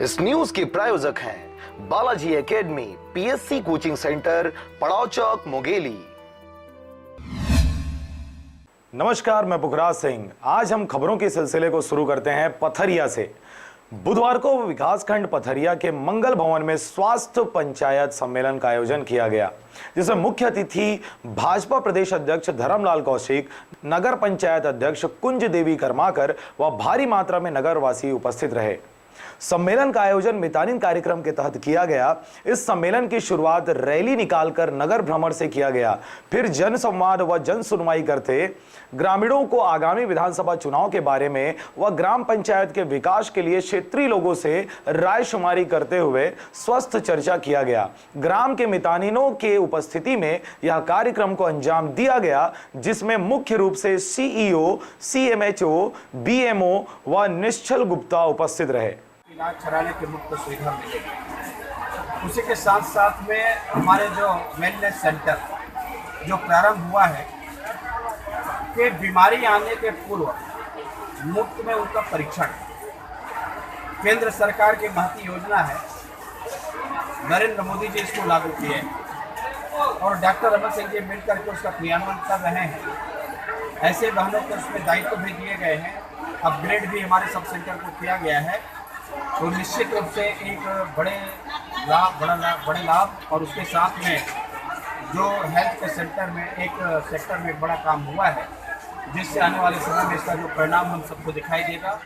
इस न्यूज के प्रायोजक हैं Balaji academy, PSC coaching centre, पड़ाव चौक, मुंगेली। नमस्कार, मैं पुखराज सिंह। आज हम खबरों के सिलसिले को शुरू करते हैं पथरिया से। बुधवार को विकासखंड पथरिया के मंगल भवन में स्वास्थ्य पंचायत सम्मेलन का आयोजन किया गया, जिसमें मुख्य अतिथि भाजपा प्रदेश अध्यक्ष धर्मलाल कौशिक, नगर पंचायत अध्यक्ष कुंज देवी कर्माकर व भारी मात्रा में नगरवासी उपस्थित रहे। सम्मेलन का आयोजन मितानिन कार्यक्रम के तहत किया गया। इस सम्मेलन की शुरुआत रैली निकालकर नगर भ्रमण से किया गया। फिर जन संवाद व जन सुनवाई करते ग्रामीणों को आगामी विधानसभा चुनाव के बारे में व ग्राम पंचायत के विकास के लिए क्षेत्रीय लोगों से राय शुमारी करते हुए स्वस्थ चर्चा किया गया। ग्राम के मितानिनों के उपस्थिति में यह कार्यक्रम को अंजाम दिया गया, जिसमें मुख्य रूप से सीईओ, सीएमएचओ, बीएमओ व निश्चल गुप्ता उपस्थित रहे। इलाज कराने की मुफ्त सुविधा मिलेगी। उसी के साथ साथ में हमारे जो वेलनेस सेंटर जो प्रारंभ हुआ है कि बीमारी आने के पूर्व मुफ्त में उनका परीक्षण, केंद्र सरकार की महती योजना है। नरेंद्र मोदी जी इसको लागू किए और डॉक्टर रमन सिंह जी मिलकर के उसका क्रियान्वयन कर रहे हैं। ऐसे बहनों को उसमें दायित्व भी दिए गए हैं। अपग्रेड भी हमारे सब सेंटर को किया गया है। तो निश्चित रूप से एक बड़े लाभ और उसके साथ में जो हेल्थ के सेंटर में एक सेक्टर में एक बड़ा काम हुआ है, जिससे आने वाले समय में इसका जो परिणाम हम सबको दिखाई देगा।